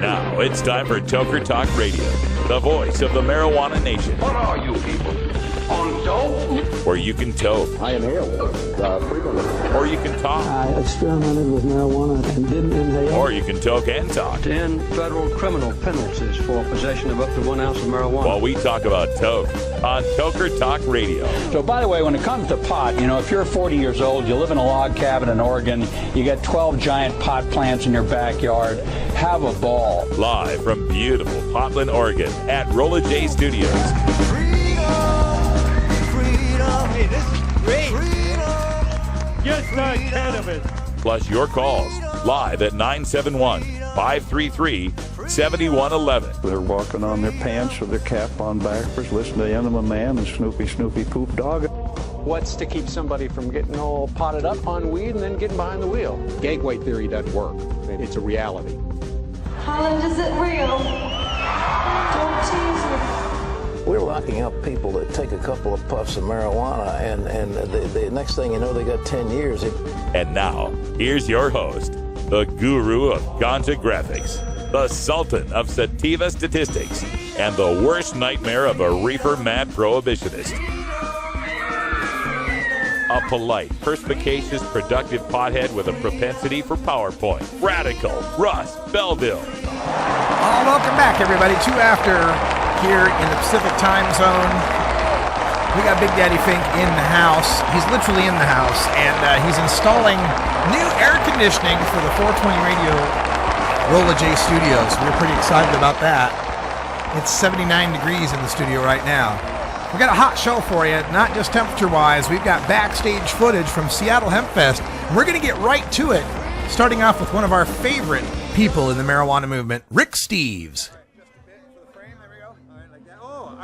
Now it's time for Toker Talk Radio, the voice of the marijuana nation. What are you people? On dope? Where you can toke. I inhale frequently. Or you can talk. I experimented with marijuana and didn't inhale. Or you can toke and talk. 10 federal criminal penalties for possession of up to 1 ounce of marijuana. While we talk about toke on Toker Talk Radio. So, by the way, when it comes to pot, you know, if you're 40 years old, you live in a log cabin in Oregon, you got 12 giant pot plants in your backyard, have a ball. Live from beautiful Portland, Oregon at Rolla J Studios. Hey, this is great. Just not cannabis. Plus your calls live at 971-533-7111. They're walking on their pants with their cap on backwards, listening to Enema Man and Snoopy Poop Dog. What's to keep somebody from getting all potted up on weed and then getting behind the wheel? Gateway theory doesn't work. It's a reality. Holland, is it real? Don't tease me. We're locking up people that take a couple of puffs of marijuana, and the next thing you know, they got 10 years. And now, here's your host, the guru of ganja graphics, the sultan of sativa statistics, and the worst nightmare of a reefer mad prohibitionist. A polite, perspicacious, productive pothead with a propensity for PowerPoint. Radical Russ Belville. Welcome back, everybody. 2 after here in the Pacific time zone. We got Big Daddy Fink in the house. He's literally in the house, and he's installing new air conditioning for the 420 Radio Rolla J Studios. We're pretty excited about that. It's 79 degrees in the studio right now. We got a hot show for you, not just temperature-wise. We've got backstage footage from Seattle Hempfest. We're going to get right to it, starting off with one of our favorite people in the marijuana movement, Rick Steves.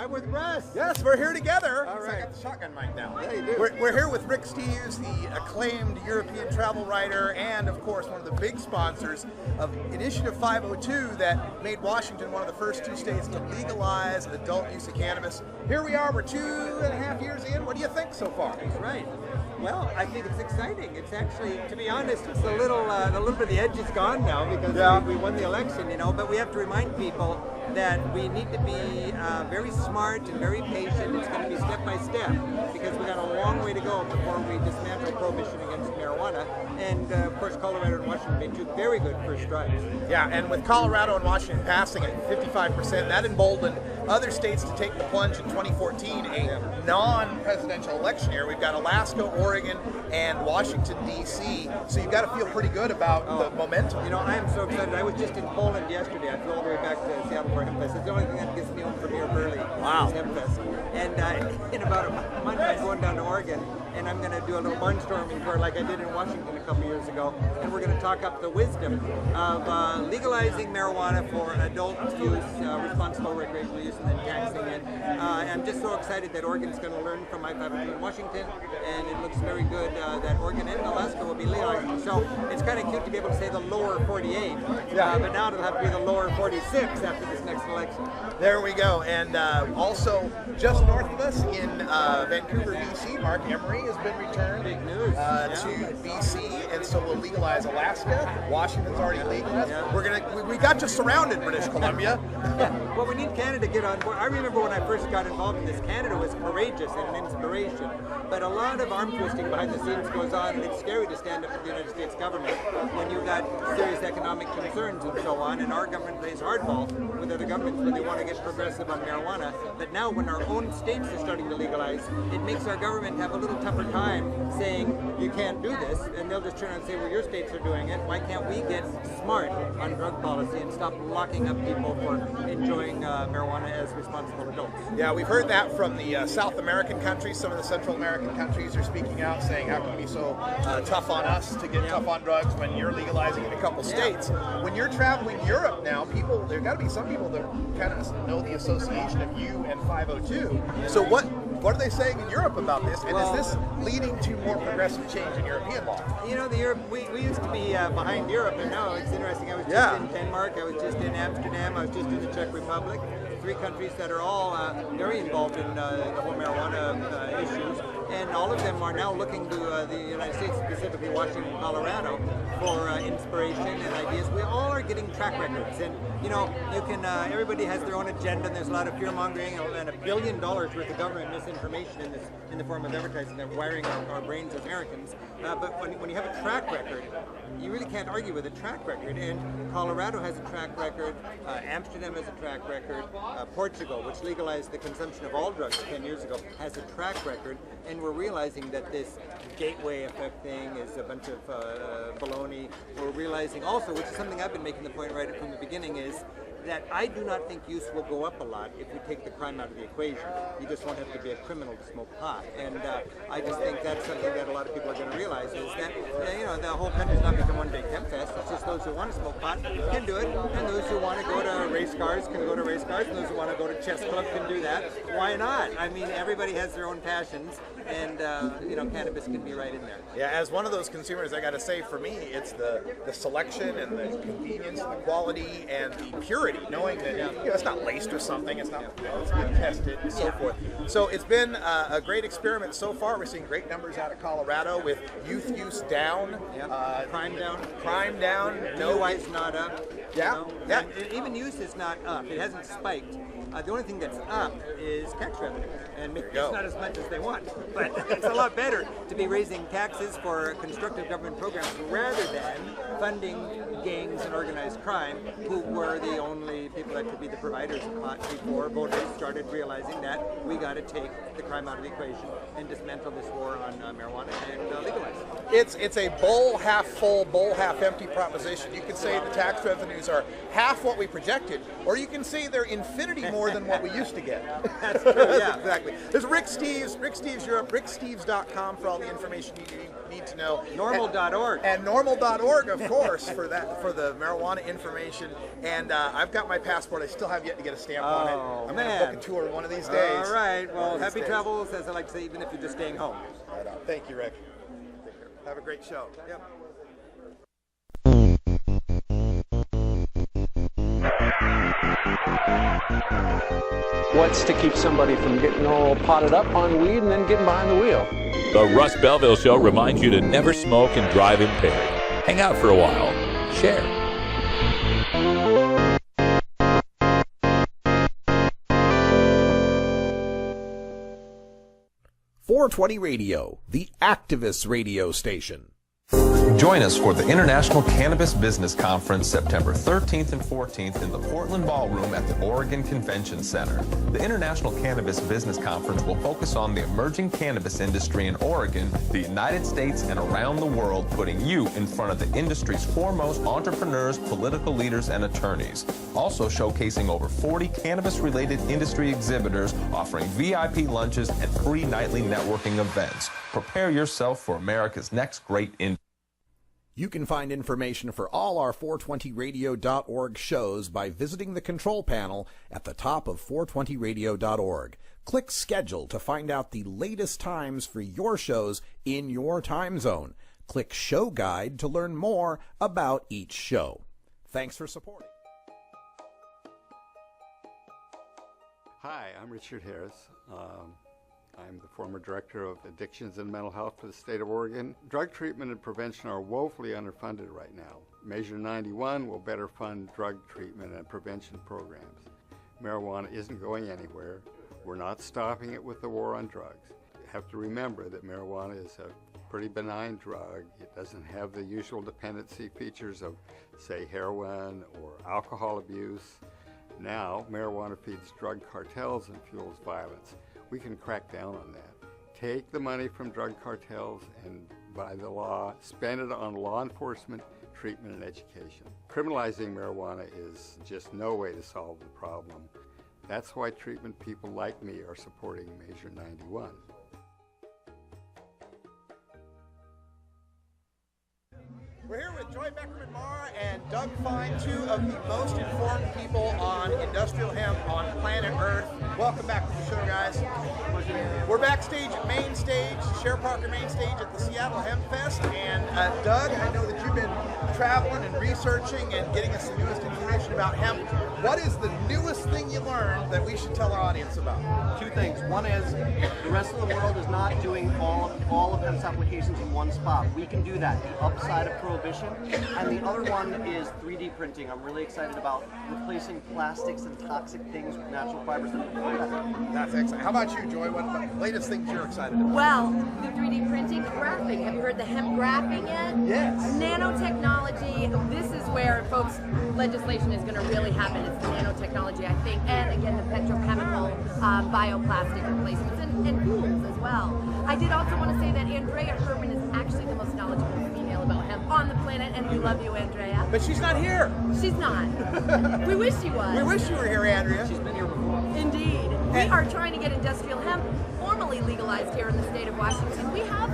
With Russ. Yes, we're here together. All right. I got the shotgun mic now. Yeah, you do. We're here with Rick Steves, the acclaimed European travel writer, and of course one of the big sponsors of Initiative 502 that made Washington one of the first 2 states to legalize adult use of cannabis. Here we are, we're 2.5 years in. What do you think so far? That's right. Well, I think it's exciting. It's actually, to be honest, it's a little bit of the edge is gone now because we won the election, you know, but we have to remind people that we need to be very smart and very patient. It's going to be step by step because we got a long way to go before we dismantle prohibition against marijuana. And of course, Colorado and Washington made 2 very good first strides. Yeah, and with Colorado and Washington passing at 55%, that emboldened other states to take the plunge in 2014, a non-presidential election year. We've got Alaska, Oregon, and Washington, D.C. So you've got to feel pretty good about the momentum. You know, I am so excited. I was just in Poland yesterday. I flew all the way back to Seattle for Hempfest. It's the only thing that gets me home from here early. Wow. Is Hempfest. And in about a month, I'm going down to Oregon, and I'm going to do a little barnstorming tour like I did in Washington a couple years ago. And we're going to talk up the wisdom of legalizing marijuana for adult use, responsible recreational use, and then taxing it. I'm just so excited that Oregon's going to learn from I-502 in Washington, and it looks very good that Oregon and Alaska will be legalizing. So it's kind of cute to be able to say the lower 48, but now it'll have to be the lower 46 after this next election. There we go. And also, just north of us in Vancouver, BC, Mark Emery has been returned. Big news. To BC, and so we'll legalize Alaska. Washington's already legalized. Yeah. We got just surrounded British Columbia. Well, we need Canada to get on board. I remember when I first got involved in this, Canada was courageous and an inspiration. But a lot of arm twisting behind the scenes goes on, and it's scary to stand up for the United States government when you've got serious economic concerns and so on. And our government plays hardball with other governments when they want to get progressive on marijuana. But now when our own states are starting to legalize, it makes our government have a little tougher time saying, you can't do this, and they'll just turn around and say, well, your states are doing it. Why can't we get smart on drug policy and stop locking up people for enjoying marijuana as responsible adults? Yeah, we've heard that from the South American countries. Some of the Central American countries are speaking out saying, how can you be so tough on us to get tough on drugs when you're legalizing in a couple states? When you're traveling Europe now, there got to be some people that kind of know the association of you and 502. So what are they saying in Europe about this? And is this leading to more progressive change in European law? You know, we used to be behind Europe, and now it's interesting. I was just in Denmark, I was just in Amsterdam, I was just in the Czech Republic. 3 countries that are all very involved in the whole marijuana issues. and all of them are now looking to the United States, specifically Washington, Colorado, for inspiration and ideas. We all are getting track records, and you know, you can. Everybody has their own agenda, and there's a lot of fear mongering, and $1 billion worth of government misinformation in the form of advertising and wiring our brains as Americans. But when you have a track record, you really can't argue with a track record. And Colorado has a track record. Amsterdam has a track record. Portugal, which legalized the consumption of all drugs 10 years ago, has a track record. And we're realizing that this gateway effect thing is a bunch of baloney. We're realizing also, which is something I've been making the point right from the beginning, is that I do not think use will go up a lot if we take the crime out of the equation. You just won't have to be a criminal to smoke pot. And I just think that's something that a lot of people are going to realize, is that, you know, the whole country's not become one big Hempfest. It's just those who want to smoke pot can do it, and those who want to go to race cars can go to race cars, and those who want to go to chess club can do that. Why not? I mean, everybody has their own passions, and, you know, cannabis can be right in there. Yeah, as one of those consumers, I got to say, for me, it's the selection and the convenience and the quality and the purity, knowing that you know, it's not laced or something, it's not tested and so forth. So it's been a great experiment so far. We're seeing great numbers out of Colorado with youth use down, crime down, no DUI's not up. Yeah, you know? yeah. And even use is not up. It hasn't spiked. The only thing that's up is tax revenue, and maybe it's not as much as they want, but it's a lot better to be raising taxes for constructive government programs rather than funding gangs and organized crime, who were the only people that could be the providers of pot before voters started realizing that we got to take the crime out of the equation and dismantle this war on marijuana and legalize it. It's a bowl half full, bowl half empty proposition. You could say the tax revenues are half what we projected, or you can say they're infinity more than what we used to get. That's true, yeah. Exactly. There's Rick Steves Europe, ricksteves.com for all the information you need to know. Normal.org. And normal.org, of course, for the marijuana information. And I've got my passport. I still have yet to get a stamp on it. I'm going to book a tour one of these days. All right. Well, happy travels, as I like to say, even if you're just staying home. Right on. Thank you, Rick. Have a great show. Yep. What's to keep somebody from getting all potted up on weed and then getting behind the wheel? The Russ Belville Show reminds you to never smoke and drive impaired. Hang out for a while. Share. .420 Radio, the activist radio station. Join us for the International Cannabis Business Conference September 13th and 14th in the Portland Ballroom at the Oregon Convention Center. The International Cannabis Business Conference will focus on the emerging cannabis industry in Oregon, the United States, and around the world, putting you in front of the industry's foremost entrepreneurs, political leaders, and attorneys. Also showcasing over 40 cannabis-related industry exhibitors, offering VIP lunches and free nightly networking events. Prepare yourself for America's next great industry. You can find information for all our 420radio.org shows by visiting the control panel at the top of 420radio.org. Click Schedule to find out the latest times for your shows in your time zone. Click Show Guide to learn more about each show. Thanks for supporting. Hi, I'm Richard Harris. I'm the former director of addictions and mental health for the state of Oregon. Drug treatment and prevention are woefully underfunded right now. Measure 91 will better fund drug treatment and prevention programs. Marijuana isn't going anywhere. We're not stopping it with the war on drugs. You have to remember that marijuana is a pretty benign drug. It doesn't have the usual dependency features of, say, heroin or alcohol abuse. Now, marijuana feeds drug cartels and fuels violence. We can crack down on that. Take the money from drug cartels and, by the law, spend it on law enforcement, treatment, and education. Criminalizing marijuana is just no way to solve the problem. That's why treatment people like me are supporting Measure 91. We're here with Joy Beckerman Maher and Doug Fine, two of the most informed people on industrial hemp on planet Earth. Welcome back to the show, guys. We're backstage at Main Stage, Sheriff Parker Main Stage at the Seattle Hempfest. And Doug, I know that you've been traveling and researching and getting us the newest information about hemp. What is the newest thing you learned that we should tell our audience about? Two things. One is the rest of the world is not doing all of hemp's applications in one spot. We can do that, the upside of prohibition. And the other one is 3D printing. I'm really excited about replacing plastics and toxic things with natural fibers. That's excellent. How about you, Joy? What are the latest things you're excited about? Well, the 3D printing, graphing. Have you heard the hemp graphing yet? Yes. Nanotechnology. This is where, folks, legislation is going to really happen. It's the nanotechnology, I think, and again, the petrochemical bioplastic replacements and fuels as well. I did also want to say that Andrea Herman is actually the most knowledgeable female about hemp on the planet, and we love you, Andrea. But she's not here. She's not. We wish she was. We wish you were here, Andrea. She's been here before. Indeed. We are trying to get industrial hemp formally legalized here in the state of Washington. We have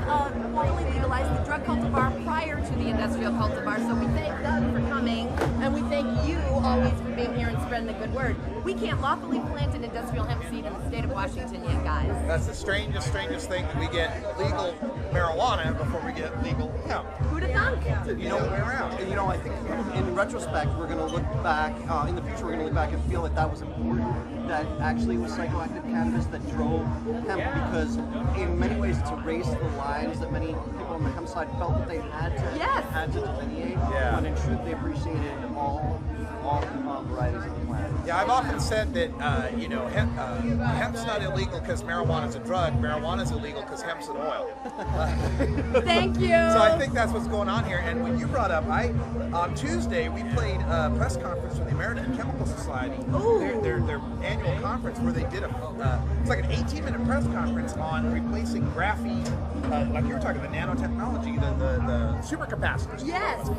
formally legalized the drug cultivar prior to the industrial cultivar, so we thank Doug for coming, and we thank you always for being here and spreading the good word. We can't lawfully plant an industrial hemp seed in the state of Washington yet, guys. That's the strangest thing that we get legal marijuana before we get legal hemp. Who'd have thunk? You know, way around. You know, I think in retrospect, we're going to look back, in the future, we're going to look back and feel that that was important, that actually it was psychoactive cannabis that drove hemp, because in many ways it's erased the lines that many people on the hemp side felt that they had to delineate, when in truth they appreciated all varieties of the plant. Yeah, I've often said that, hemp's not illegal because marijuana's a drug. Marijuana's illegal because hemp's an oil. Thank you. So I think that's what's going on here. And when you brought up, on Tuesday, we played a press conference for the American Chemical Society, their annual conference, where they did it's like an 18-minute press conference on replacing graphene, like you were talking, the nanotechnology, the supercapacitors. Yes.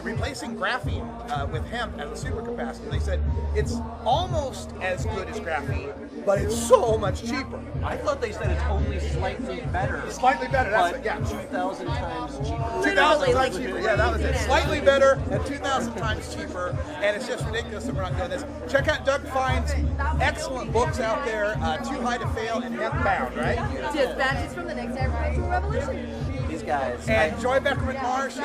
Replacing graphene with hemp as a supercapacitor. They said it's almost as good as graphene, but it's so much cheaper. I thought they said it's only slightly better. Slightly better, that's but it, yeah. 2,000 times cheaper. 2,000 times cheaper, yeah, that was it. Slightly better and 2,000 times cheaper, and it's just ridiculous that we're not doing this. Check out Doug Fine's excellent books out there, Too High to Fail and Hemp Bound, right? Dispatches from the next agricultural revolution. These guys. And Joy Beckerman Maher, she's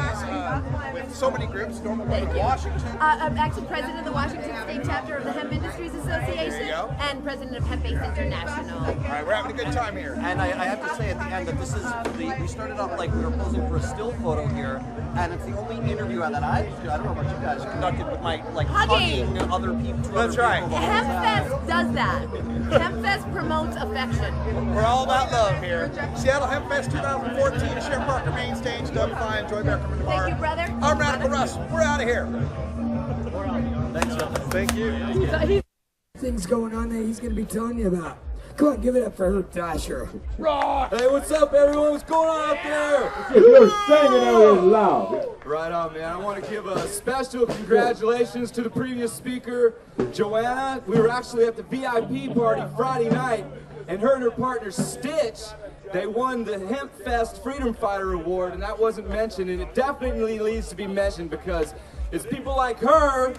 with so many groups, Normal Women Washington. I'm actually president of the Washington State chapter of the Hemp Industries Association and president of Hemp Base International. All right, we're having a good time here. And I have to say at the end that this is we started off like we were posing for a still photo here, and it's the only interview that I don't know about you guys, conducted with my hugging other people. That's right. Hempfest does that. Hempfest promotes affection. We're all about love here. Seattle Hempfest 2014, Sheriff Parker Main Stage, Doug Fine, Joy Beckerman. Thank you, brother. I'm Radical Russ. We're out of here. Thanks, gentlemen. Thank you. Things going on that he's going to be telling you about. Come on, give it up for Urb Thrasher. Hey, what's up, everyone? What's going on out there? You're singing out loud. Right on, man. I want to give a special congratulations to the previous speaker, Joanna. We were actually at the VIP party Friday night, and her and her partner, Stitch, they won the Hempfest Freedom Fighter Award, and that wasn't mentioned, and it definitely needs to be mentioned because it's people like her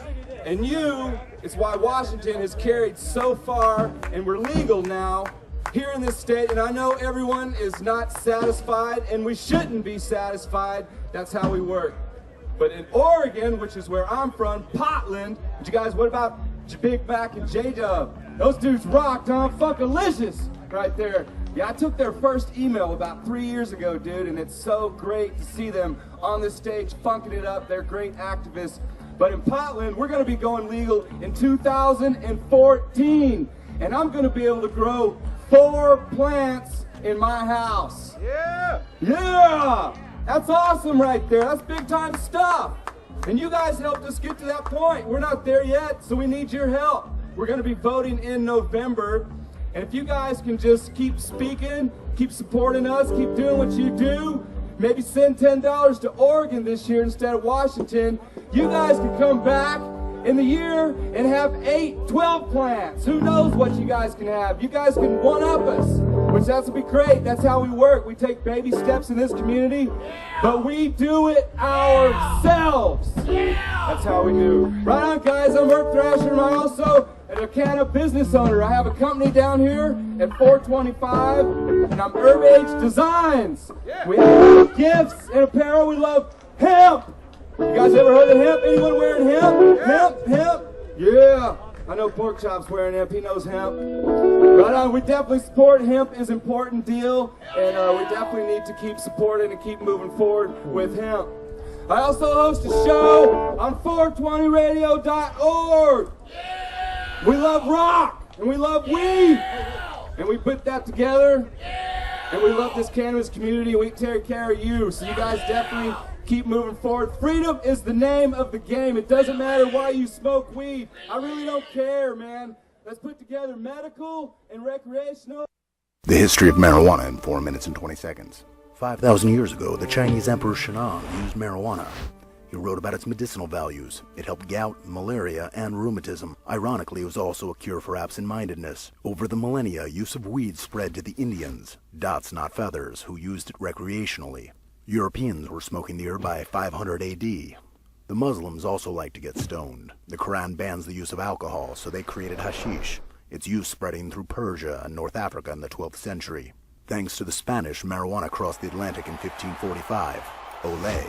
and you, it's why Washington has carried so far, and we're legal now here in this state, and I know everyone is not satisfied, and we shouldn't be satisfied. That's how we work. But in Oregon, which is where I'm from, Portland, you guys, what about Big Mac and J-Dub? Those dudes rocked, huh? Fuckalicious right there. Yeah, I took their first email about 3 years ago, dude, and it's so great to see them on the stage funking it up. They're great activists. But in Portland, we're going to be going legal in 2014, and I'm going to be able to grow 4 plants in my house. Yeah! Yeah! That's awesome right there. That's big time stuff. And you guys helped us get to that point. We're not there yet, so we need your help. We're going to be voting in November. And if you guys can just keep speaking, keep supporting us, keep doing what you do, maybe send $10 to Oregon this year instead of Washington, you guys can come back in the year and have 8, 12 plants. Who knows what you guys can have. You guys can one-up us, which that's be great. That's how we work. We take baby steps in this community, but we do it ourselves. That's how we do. Right on, guys. I'm Urb Thrasher, and I'm also a cannabis business owner. I have a company down here at 425, and I'm Urb H Designs. We have gifts and apparel. We love hemp. You guys ever heard of hemp? Anyone wearing hemp? Hemp? Yeah. I know Porkchop's wearing hemp. He knows hemp. Right on. We definitely support hemp is an important deal, and we definitely need to keep supporting and keep moving forward with hemp. I also host a show on 420radio.org. We love rock, and we love weed, and we put that together, and we love this cannabis community, and we take care of you, so you guys definitely keep moving forward. Freedom is the name of the game. It doesn't matter why you smoke weed. I really don't care, man. Let's put together medical and recreational. The history of marijuana in 4 minutes and 20 seconds. 5,000 years ago, the Chinese Emperor Shennong used marijuana. He wrote about its medicinal values. It helped gout, malaria, and rheumatism. Ironically, it was also a cure for absent-mindedness. Over the millennia, use of weed spread to the Indians, dots not feathers, who used it recreationally. Europeans were smoking the herb by 500 AD. The Muslims also like to get stoned. The Quran bans the use of alcohol, so they created hashish, its use spreading through Persia and North Africa in the 12th century. Thanks to the Spanish, marijuana crossed the Atlantic in 1545. Olé.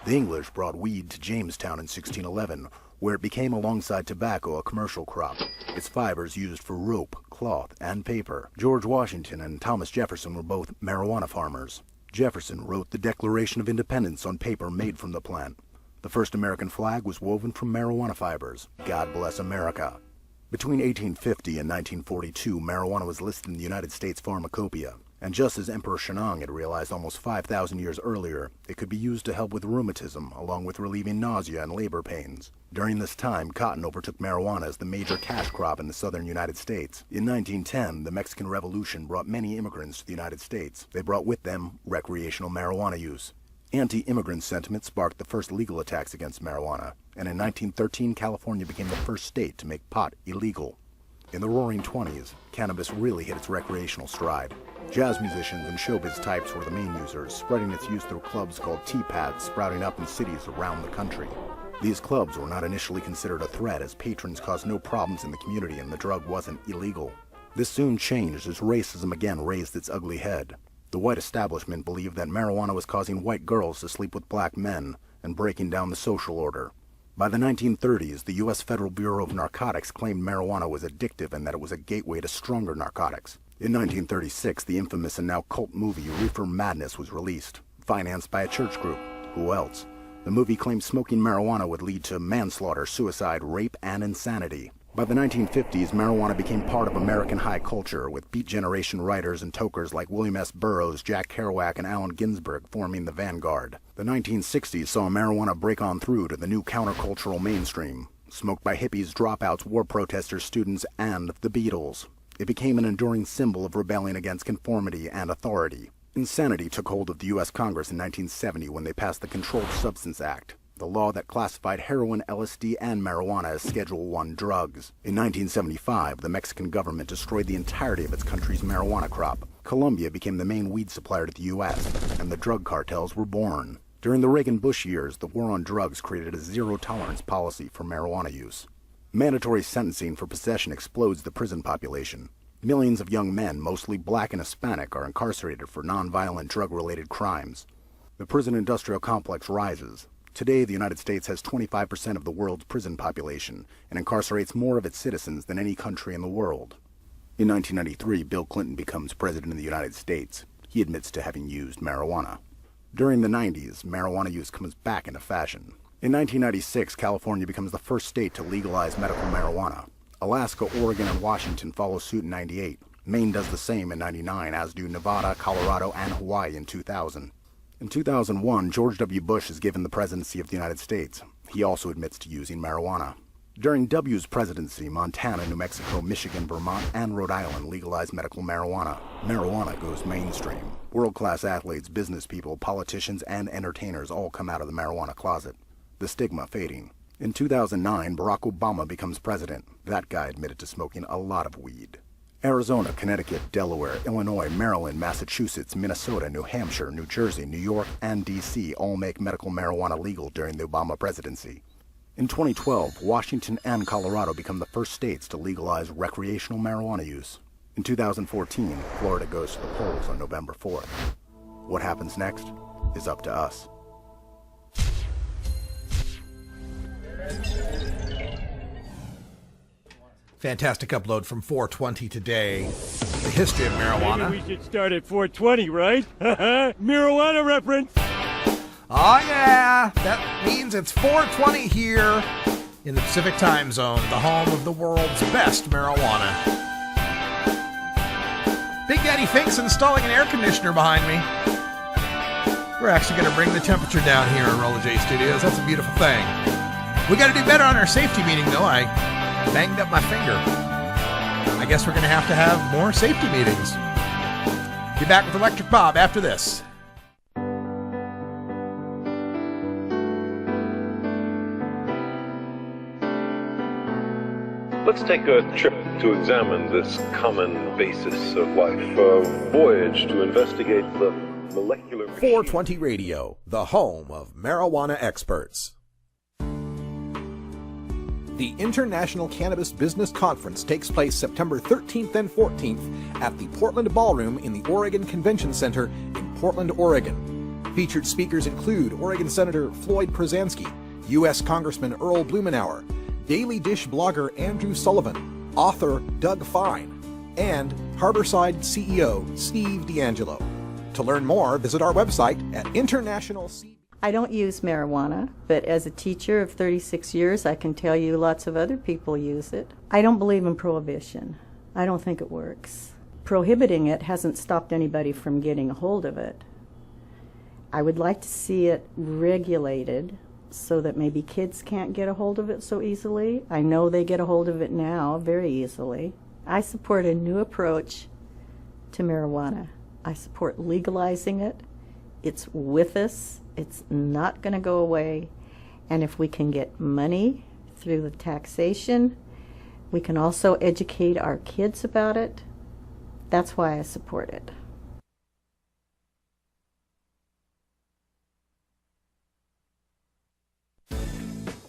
The English brought weed to Jamestown in 1611, where it became alongside tobacco a commercial crop. Its fibers used for rope, cloth, and paper. George Washington and Thomas Jefferson were both marijuana farmers. Jefferson wrote the Declaration of Independence on paper made from the plant. The first American flag was woven from marijuana fibers. God bless America. Between 1850 and 1942, marijuana was listed in the United States Pharmacopoeia. And just as Emperor Shennong had realized almost 5,000 years earlier, it could be used to help with rheumatism, along with relieving nausea and labor pains. During this time, cotton overtook marijuana as the major cash crop in the southern United States. In 1910, the Mexican Revolution brought many immigrants to the United States. They brought with them recreational marijuana use. Anti-immigrant sentiment sparked the first legal attacks against marijuana, and in 1913, California became the first state to make pot illegal. In the Roaring '20s, cannabis really hit its recreational stride. Jazz musicians and showbiz types were the main users, spreading its use through clubs called tea-pads sprouting up in cities around the country. These clubs were not initially considered a threat, as patrons caused no problems in the community and the drug wasn't illegal. This soon changed as racism again raised its ugly head. The white establishment believed that marijuana was causing white girls to sleep with black men and breaking down the social order. By the 1930s, the U.S. Federal Bureau of Narcotics claimed marijuana was addictive and that it was a gateway to stronger narcotics. In 1936, the infamous and now cult movie Reefer Madness was released, financed by a church group. Who else? The movie claimed smoking marijuana would lead to manslaughter, suicide, rape, and insanity. By the 1950s, marijuana became part of American high culture, with Beat Generation writers and tokers like William S. Burroughs, Jack Kerouac, and Allen Ginsberg forming the vanguard. The 1960s saw marijuana break on through to the new countercultural mainstream, smoked by hippies, dropouts, war protesters, students, and the Beatles. It became an enduring symbol of rebellion against conformity and authority. Insanity took hold of the U.S. Congress in 1970 when they passed the Controlled Substance Act, the law that classified heroin, LSD, and marijuana as Schedule I drugs. In 1975, the Mexican government destroyed the entirety of its country's marijuana crop. Colombia became the main weed supplier to the U.S., and the drug cartels were born. During the Reagan-Bush years, the war on drugs created a zero-tolerance policy for marijuana use. Mandatory sentencing for possession explodes the prison population. Millions of young men, mostly black and Hispanic, are incarcerated for nonviolent drug-related crimes. The prison industrial complex rises. Today, the United States has 25% of the world's prison population and incarcerates more of its citizens than any country in the world. In 1993, Bill Clinton becomes president of the United States. He admits to having used marijuana. During the 90s, marijuana use comes back into fashion. In 1996, California becomes the first state to legalize medical marijuana. Alaska, Oregon, and Washington follow suit in 98. Maine does the same in 99, as do Nevada, Colorado, and Hawaii in 2000. In 2001, George W. Bush is given the presidency of the United States. He also admits to using marijuana. During W's presidency, Montana, New Mexico, Michigan, Vermont, and Rhode Island legalized medical marijuana. Marijuana goes mainstream. World-class athletes, business people, politicians, and entertainers all come out of the marijuana closet. The stigma fading. In 2009, Barack Obama becomes president. That guy admitted to smoking a lot of weed. Arizona, Connecticut, Delaware, Illinois, Maryland, Massachusetts, Minnesota, New Hampshire, New Jersey, New York, and D.C. all make medical marijuana legal during the Obama presidency. In 2012, Washington and Colorado become the first states to legalize recreational marijuana use. In 2014, Florida goes to the polls on November 4th. What happens next is up to us. Fantastic upload from 420 today. The history of marijuana. Maybe we should start at 420, right? Marijuana reference. Oh, yeah. That means it's 420 here in the Pacific Time Zone, the home of the world's best marijuana. Big Daddy Fink's installing an air conditioner behind me. We're actually going to bring the temperature down here in Roller J Studios. That's a beautiful thing. We got to do better on our safety meeting, though. I banged up my finger. I guess we're going to have more safety meetings. Be back with Electric Bob after this. Let's take a trip to examine this common basis of life, a voyage to investigate the molecular... 420 Radio, the home of marijuana experts. The International Cannabis Business Conference takes place September 13th and 14th at the Portland Ballroom in the Oregon Convention Center in Portland, Oregon. Featured speakers include Oregon Senator Floyd Przansky, U.S. Congressman Earl Blumenauer, Daily Dish blogger Andrew Sullivan, author Doug Fine, and Harborside CEO Steve D'Angelo. To learn more, visit our website at International I don't use marijuana, but as a teacher of 36 years, I can tell you lots of other people use it. I don't believe in prohibition. I don't think it works. Prohibiting it hasn't stopped anybody from getting a hold of it. I would like to see it regulated so that maybe kids can't get a hold of it so easily. I know they get a hold of it now very easily. I support a new approach to marijuana. I support legalizing it. It's with us. It's not going to go away. And if we can get money through the taxation, we can also educate our kids about it. That's why I support it.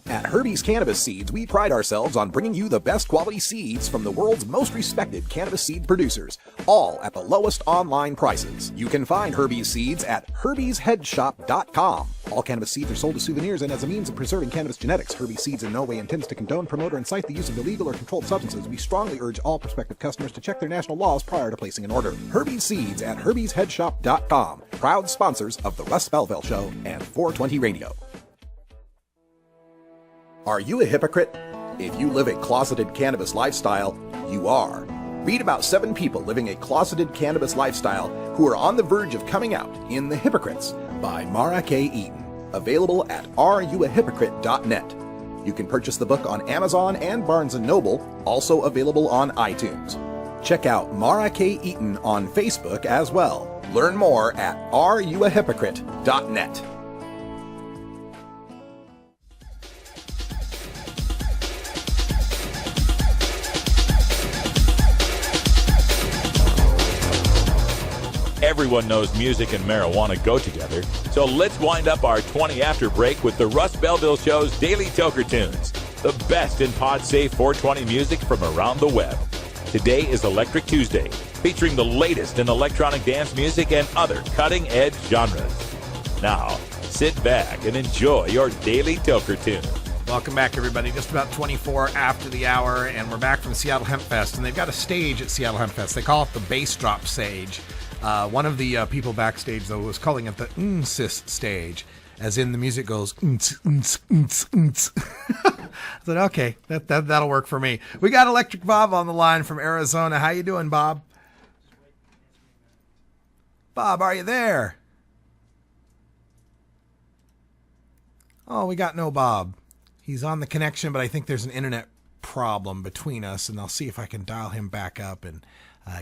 At Herbie's Cannabis Seeds, we pride ourselves on bringing you the best quality seeds from the world's most respected cannabis seed producers, all at the lowest online prices. You can find Herbie's Seeds at herbiesheadshop.com. All cannabis seeds are sold as souvenirs and as a means of preserving cannabis genetics. Herbie's Seeds in no way intends to condone, promote, or incite the use of illegal or controlled substances. We strongly urge all prospective customers to check their national laws prior to placing an order. Herbie's Seeds at herbiesheadshop.com. Proud sponsors of The Russ Belville Show and 420 Radio. Are you a hypocrite? If you live a closeted cannabis lifestyle, you are. Read about 7 people living a closeted cannabis lifestyle who are on the verge of coming out in The Hypocrites by Maher K. Eaton. Available at areyouahypocrite.net. You can purchase the book on Amazon and Barnes & Noble, also available on iTunes. Check out Maher K. Eaton on Facebook as well. Learn more at areyouahypocrite.net. Everyone knows music and marijuana go together, so let's wind up our 20 after break with the Russ Belville Show's Daily Toker Tunes, the best in pod-safe 420 music from around the web. Today is Electric Tuesday, featuring the latest in electronic dance music and other cutting-edge genres. Now, sit back and enjoy your Daily Toker Tune. Welcome back, everybody. Just about 24 after the hour, and we're back from Seattle Hempfest, and they've got a stage at Seattle Hempfest. They call it the Bass Drop Stage. One of the people backstage, though, was calling it the sis stage, as in the music goes I said, okay, that'll work for me. We got Electric Bob on the line from Arizona. How you doing, Bob? Bob, are you there? Oh, we got no Bob. He's on the connection, but I think there's an internet problem between us, and I'll see if I can dial him back up and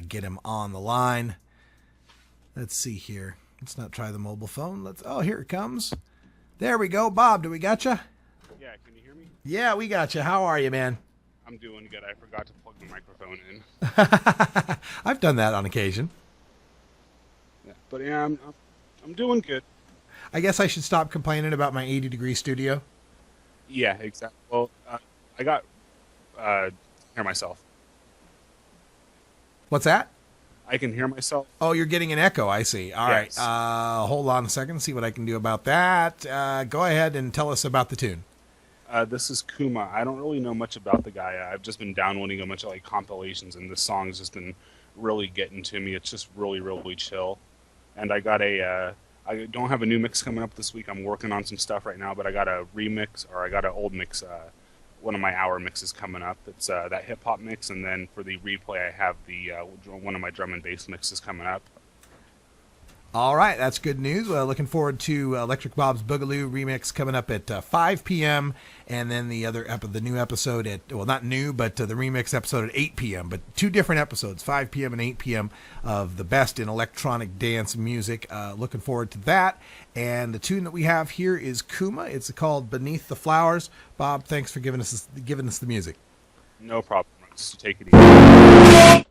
get him on the line. Let's see here. Let's not try the mobile phone. Oh, here it comes. There we go. Bob, do we got you? Yeah, can you hear me? Yeah, we got you. How are you, man? I'm doing good. I forgot to plug the microphone in. I've done that on occasion. Yeah, but yeah, I'm doing good. I guess I should stop complaining about my 80-degree studio. Yeah, exactly. Well, I got hear myself. What's that? I can hear myself. Oh, you're getting an echo. I see. All yes. right. Hold on a second. See what I can do about that. Go ahead and tell us about the tune. This is Kuma. I don't really know much about the guy. I've just been downloading a bunch of like compilations, and this song's just been really getting to me. It's just really, really chill. And I got I don't have a new mix coming up this week. I'm working on some stuff right now, but I got a remix, or I got an old mix, one of my hour mixes coming up. It's that hip hop mix, and then for the replay, I have the one of my drum and bass mixes coming up. All right, that's good news. Looking forward to Electric Bob's Boogaloo remix coming up at 5 p.m. and then the new episode at, well, not new, but the remix episode at 8 p.m. But two different episodes, 5 p.m. and 8 p.m. of the best in electronic dance music. Looking forward to that. And the tune that we have here is Kuma. It's called Beneath the Flowers. Bob, thanks for giving us the music. No problem. Just take it easy.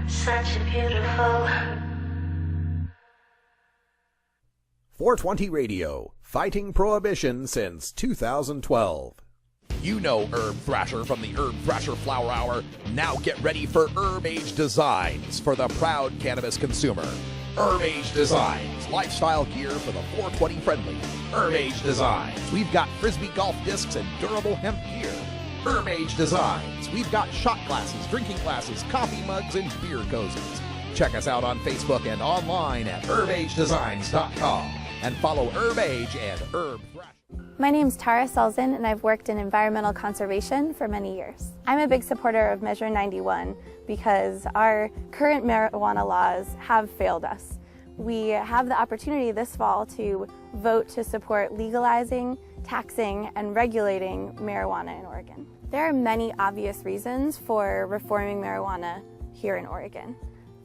Such a beautiful 420 Radio, fighting prohibition since 2012. You know Urb Thrasher from the Urb Thrasher Flower Hour. Now get ready for Herb Age Designs for the proud cannabis consumer. Herb Age Designs, lifestyle gear for the 420 friendly. Herb Age Designs, we've got Frisbee golf discs and durable hemp gear. Herb Age Designs, we've got shot glasses, drinking glasses, coffee mugs, and beer cozies. Check us out on Facebook and online at herbagedesigns.com. And follow Herb Age and Urb Thrasher. My name's Tara Selzen, and I've worked in environmental conservation for many years. I'm a big supporter of Measure 91 because our current marijuana laws have failed us. We have the opportunity this fall to vote to support legalizing, taxing, and regulating marijuana in Oregon. There are many obvious reasons for reforming marijuana here in Oregon.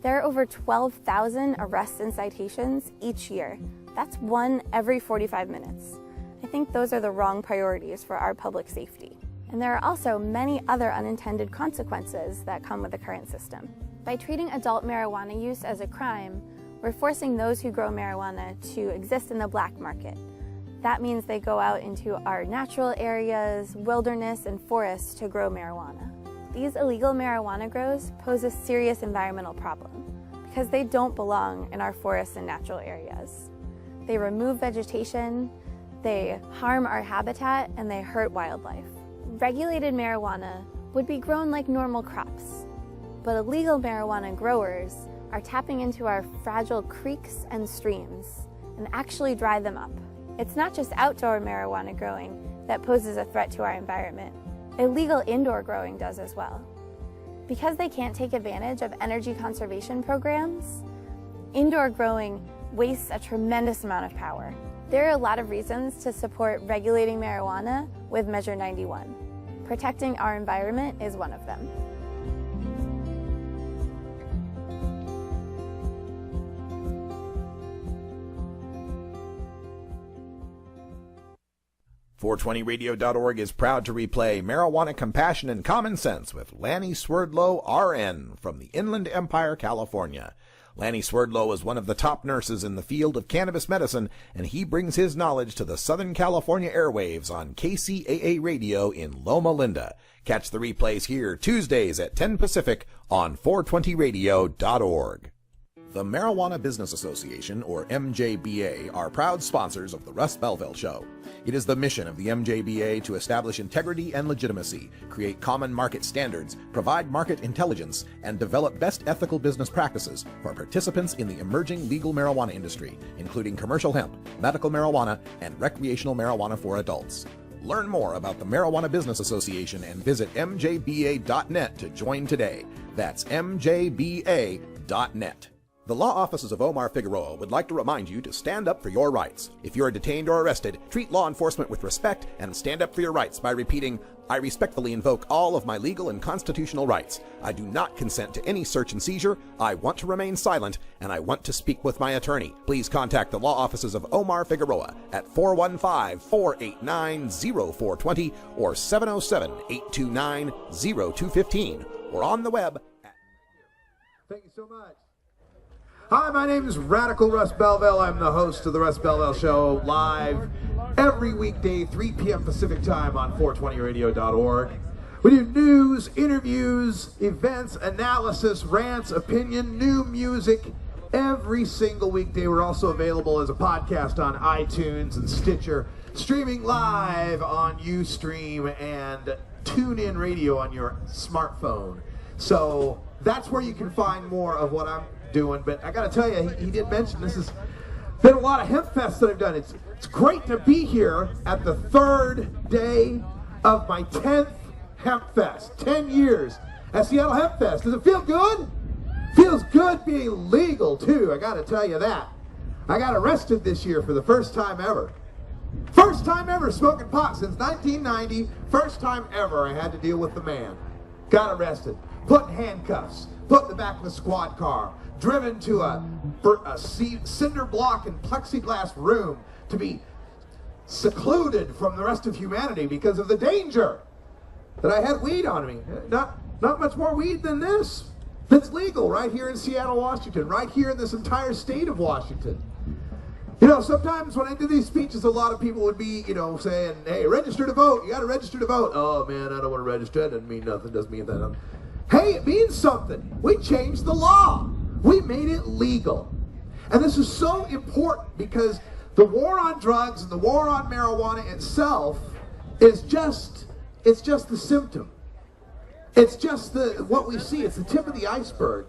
There are over 12,000 arrests and citations each year. That's one every 45 minutes. I think those are the wrong priorities for our public safety. And there are also many other unintended consequences that come with the current system. By treating adult marijuana use as a crime, we're forcing those who grow marijuana to exist in the black market. That means they go out into our natural areas, wilderness, and forests to grow marijuana. These illegal marijuana grows pose a serious environmental problem because they don't belong in our forests and natural areas. They remove vegetation, they harm our habitat, and they hurt wildlife. Regulated marijuana would be grown like normal crops, but illegal marijuana growers are tapping into our fragile creeks and streams and actually dry them up. It's not just outdoor marijuana growing that poses a threat to our environment. Illegal indoor growing does as well. Because they can't take advantage of energy conservation programs, indoor growing wastes a tremendous amount of power. There are a lot of reasons to support regulating marijuana with Measure 91. Protecting our environment is one of them. .420radio.org is proud to replay Marijuana, Compassion, and Common Sense with Lanny Swerdlow, RN, from the Inland Empire, California. Lanny Swerdlow is one of the top nurses in the field of cannabis medicine, and he brings his knowledge to the Southern California airwaves on KCAA Radio in Loma Linda. Catch the replays here Tuesdays at 10 Pacific on 420radio.org. The Marijuana Business Association, or MJBA, are proud sponsors of the Russ Belville Show. It is the mission of the MJBA to establish integrity and legitimacy, create common market standards, provide market intelligence, and develop best ethical business practices for participants in the emerging legal marijuana industry, including commercial hemp, medical marijuana, and recreational marijuana for adults. Learn more about the Marijuana Business Association and visit mjba.net to join today. That's mjba.net. The law offices of Omar Figueroa would like to remind you to stand up for your rights. If you are detained or arrested, treat law enforcement with respect and stand up for your rights by repeating, "I respectfully invoke all of my legal and constitutional rights. I do not consent to any search and seizure. I want to remain silent, and I want to speak with my attorney." Please contact the law offices of Omar Figueroa at 415-489-0420 or 707-829-0215 or on the web at... Thank you so much. Hi, my name is Radical Russ Belville. I'm the host of the Russ Belville Show, live every weekday, 3 p.m. Pacific time on 420radio.org. We do news, interviews, events, analysis, rants, opinion, new music, every single weekday. We're also available as a podcast on iTunes and Stitcher, streaming live on Ustream and TuneIn Radio on your smartphone. So that's where you can find more of what I'm doing. But I gotta tell you, he did mention this has been a lot of Hempfest that I've done. It's great to be here at the third day of my 10th Hempfest. 10 years at Seattle Hempfest. Does it feel good? Feels good being legal too, I gotta tell you that. I got arrested this year for the first time ever. First time ever smoking pot since 1990. First time ever I had to deal with the man. Got arrested, put in handcuffs, put in the back of a squad car, driven to a cinder block and plexiglass room to be secluded from the rest of humanity because of the danger that I had weed on me. Not much more weed than this. That's legal right here in Seattle, Washington, right here in this entire state of Washington. You know, sometimes when I do these speeches, a lot of people would be, saying, "Hey, register to vote. You got to register to vote." Oh man, I don't want to register. That doesn't mean nothing. Doesn't mean that. Hey, it means something. We changed the law. We made it legal. And this is so important because the war on drugs and the war on marijuana itself is just the symptom. It's just what we see. It's the tip of the iceberg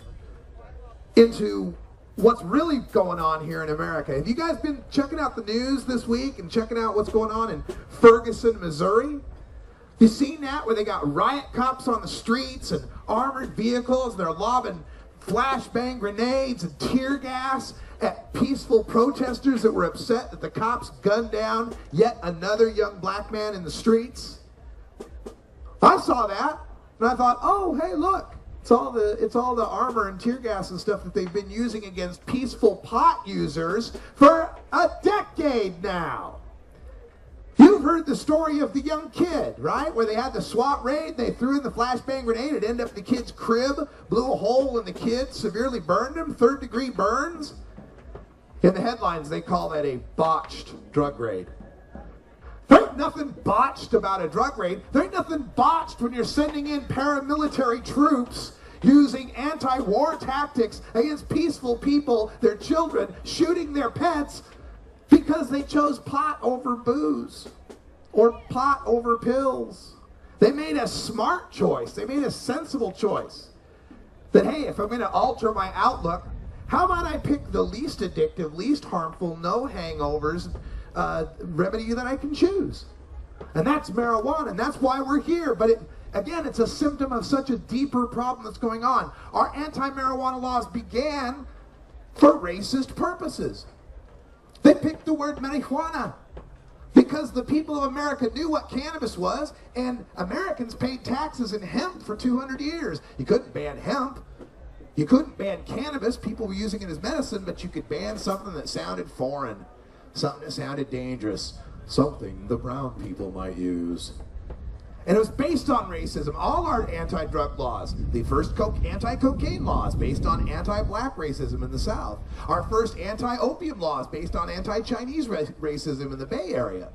into what's really going on here in America. Have you guys been checking out the news this week and checking out what's going on in Ferguson, Missouri? You seen that where they got riot cops on the streets and armored vehicles, and they're lobbing flashbang grenades and tear gas at peaceful protesters that were upset that the cops gunned down yet another young black man in the streets? I saw that and I thought, oh, hey, look, It's all the armor and tear gas and stuff that they've been using against peaceful pot users for a decade now. You've heard the story of the young kid, right? Where they had the SWAT raid, they threw in the flashbang grenade, it ended up in the kid's crib, blew a hole in the kid, severely burned him, 3rd-degree burns. In the headlines, they call that a botched drug raid. There ain't nothing botched about a drug raid. There ain't nothing botched when you're sending in paramilitary troops using anti-war tactics against peaceful people, their children, shooting their pets because they chose pot over booze or pot over pills. They made a smart choice. They made a sensible choice. That, hey, if I'm going to alter my outlook, how about I pick the least addictive, least harmful, no hangovers remedy that I can choose? And that's marijuana, and that's why we're here. But again, it's a symptom of such a deeper problem that's going on. Our anti-marijuana laws began for racist purposes. They picked the word marijuana because the people of America knew what cannabis was, and Americans paid taxes in hemp for 200 years. You couldn't ban hemp. You couldn't ban cannabis. People were using it as medicine, but you could ban something that sounded foreign, something that sounded dangerous, something the brown people might use. And it was based on racism. All our anti-drug laws, the first anti-cocaine laws based on anti-black racism in the South. Our first anti-opium laws based on anti-Chinese racism in the Bay Area.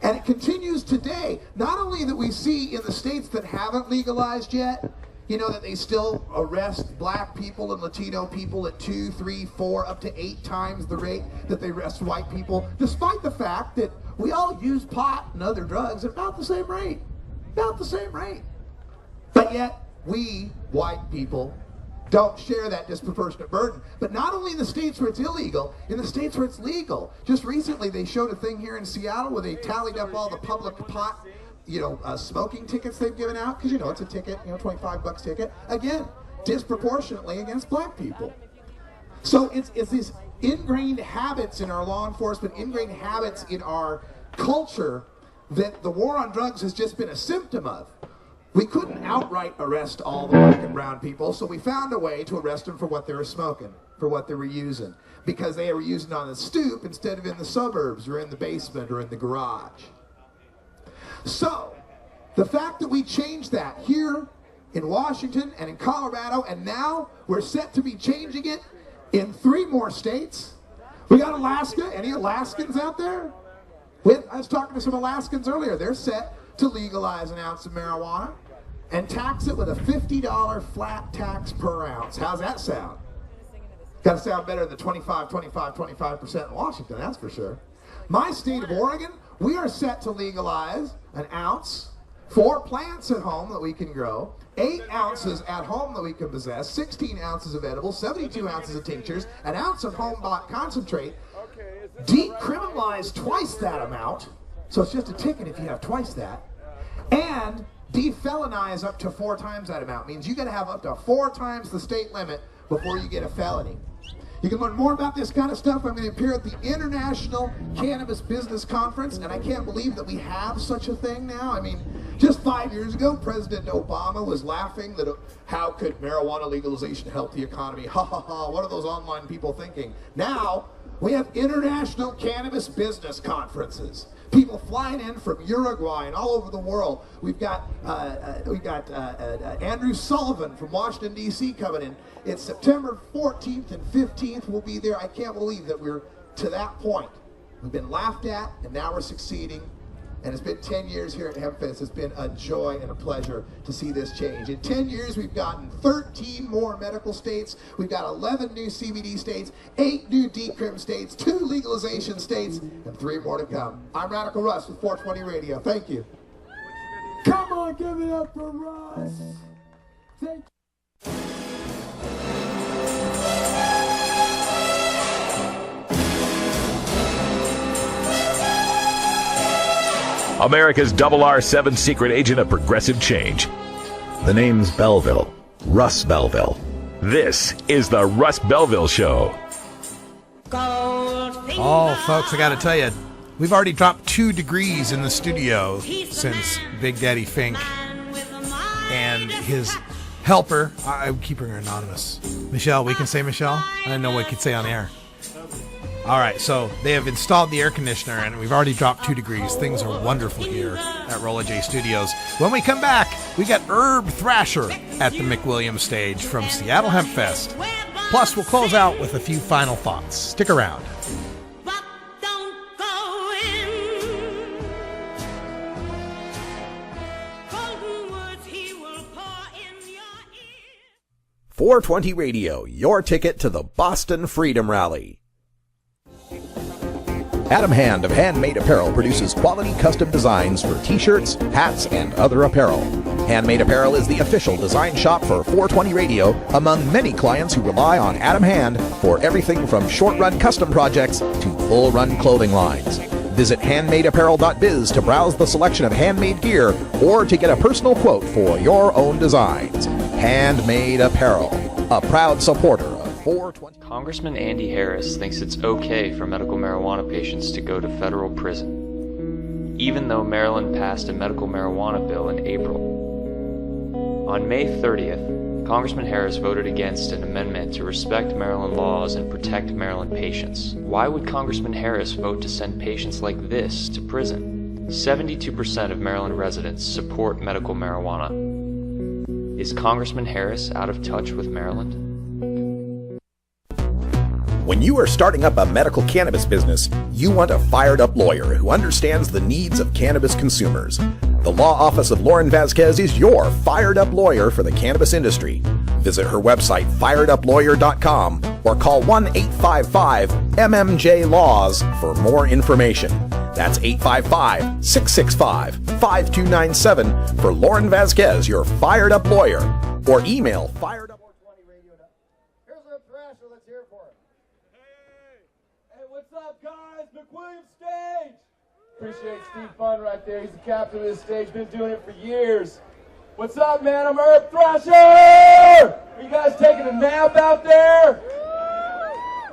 And it continues today. Not only that we see in the states that haven't legalized yet, you know, that they still arrest black people and Latino people at 2, 3, 4, up to 8 times the rate that they arrest white people, despite the fact that we all use pot and other drugs at about the same rate. About the same rate. But yet, we, white people, don't share that disproportionate burden. But not only in the states where it's illegal, in the states where it's legal. Just recently, they showed a thing here in Seattle where they tallied up all the public pot, smoking tickets they've given out, because, it's a ticket, $25 ticket. Again, disproportionately against black people. So it's these ingrained habits in our law enforcement, ingrained habits in our culture that the war on drugs has just been a symptom of. We couldn't outright arrest all the black and brown people, so we found a way to arrest them for what they were smoking, for what they were using, because they were using it on the stoop instead of in the suburbs or in the basement or in the garage. So, the fact that we changed that here in Washington and in Colorado, and now we're set to be changing it in 3 more states. We got Alaska. Any Alaskans out there? I was talking to some Alaskans earlier. They're set to legalize an ounce of marijuana and tax it with a $50 flat tax per ounce. How's that sound? Got to sound better than 25% in Washington, that's for sure. My state of Oregon, we are set to legalize an ounce, 4 plants at home that we can grow, 8 ounces at home that we can possess, 16 ounces of edibles, 72 ounces of tinctures, an ounce of home-bought concentrate, decriminalize twice that amount, so it's just a ticket if you have twice that, and defelonize up to 4 times that amount. Means you got to have up to 4 times the state limit before you get a felony. You can learn more about this kind of stuff. I'm going to appear at the International Cannabis Business Conference, and I can't believe that we have such a thing now. I mean, just 5 years ago, President Obama was laughing that how could marijuana legalization help the economy? Ha ha ha, what are those online people thinking? Now, we have International Cannabis Business Conferences. People flying in from Uruguay and all over the world. We've got Andrew Sullivan from Washington, D.C. coming in. It's September 14th and 15th. We'll be there. I can't believe that we're to that point. We've been laughed at, and now we're succeeding. And it's been 10 years here at Hempfest. It's been a joy and a pleasure to see this change. In 10 years, we've gotten 13 more medical states. We've got 11 new CBD states, 8 new decrim states, 2 legalization states, and 3 more to come. I'm Radical Russ with 420 Radio. Thank you. Come on, give it up for Russ. Thank you. America's RR7 secret agent of progressive change. The name's Belville. Russ Belville. This is the Russ Belville Show. Oh, folks, I got to tell you, we've already dropped 2 degrees in the studio since Big Daddy Fink and his helper. I keep her anonymous. Michelle, we can say Michelle? I didn't know what we could say on the air. All right, so they have installed the air conditioner, and we've already dropped 2 degrees. Things are wonderful here at Rolla J Studios. When we come back, we got Urb Thrasher at the McWilliams stage from Seattle Hempfest. Plus, we'll close out with a few final thoughts. Stick around. 420 Radio, your ticket to the Boston Freedom Rally. Adam Hand of Handmade Apparel produces quality custom designs for t-shirts, hats, and other apparel. Handmade Apparel is the official design shop for 420 Radio, among many clients who rely on Adam Hand for everything from short-run custom projects to full-run clothing lines. Visit handmadeapparel.biz to browse the selection of handmade gear or to get a personal quote for your own designs. Handmade Apparel, a proud supporter of 420. Congressman Andy Harris thinks it's okay for medical marijuana patients to go to federal prison, even though Maryland passed a medical marijuana bill in April. On May 30th, Congressman Harris voted against an amendment to respect Maryland laws and protect Maryland patients. Why would Congressman Harris vote to send patients like this to prison? 72% of Maryland residents support medical marijuana. Is Congressman Harris out of touch with Maryland? When you are starting up a medical cannabis business, you want a fired-up lawyer who understands the needs of cannabis consumers. The Law Office of Lauren Vasquez is your fired-up lawyer for the cannabis industry. Visit her website, fireduplawyer.com, or call 1-855-MMJ-LAWS for more information. That's 855-665-5297 for Lauren Vasquez, your fired-up lawyer, or email firedup. Here's Urb Thrasher. Let's hear it for him. Hey, what's up, guys? McWilliams stage. Appreciate Steve Fun right there. He's the captain of this stage. Been doing it for years. What's up, man? I'm Urb Thrasher. Are you guys taking a nap out there?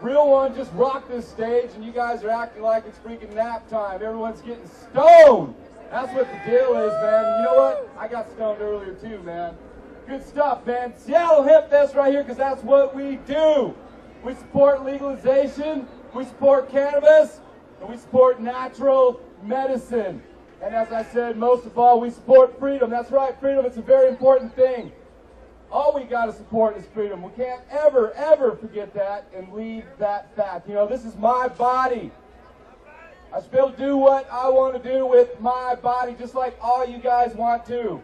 Real one just rocked this stage, and you guys are acting like it's freaking nap time. Everyone's getting stoned. That's what the deal is, man. And you know what? I got stoned earlier too, man. Good stuff, man. Seattle Hempfest right here, because that's what we do. We support legalization, we support cannabis, and we support natural medicine. And as I said, most of all, we support freedom. That's right, freedom. It's a very important thing. All we got to support is freedom. We can't ever, ever forget that and leave that fact. You know, this is my body. I should be able to do what I want to do with my body, just like all you guys want to.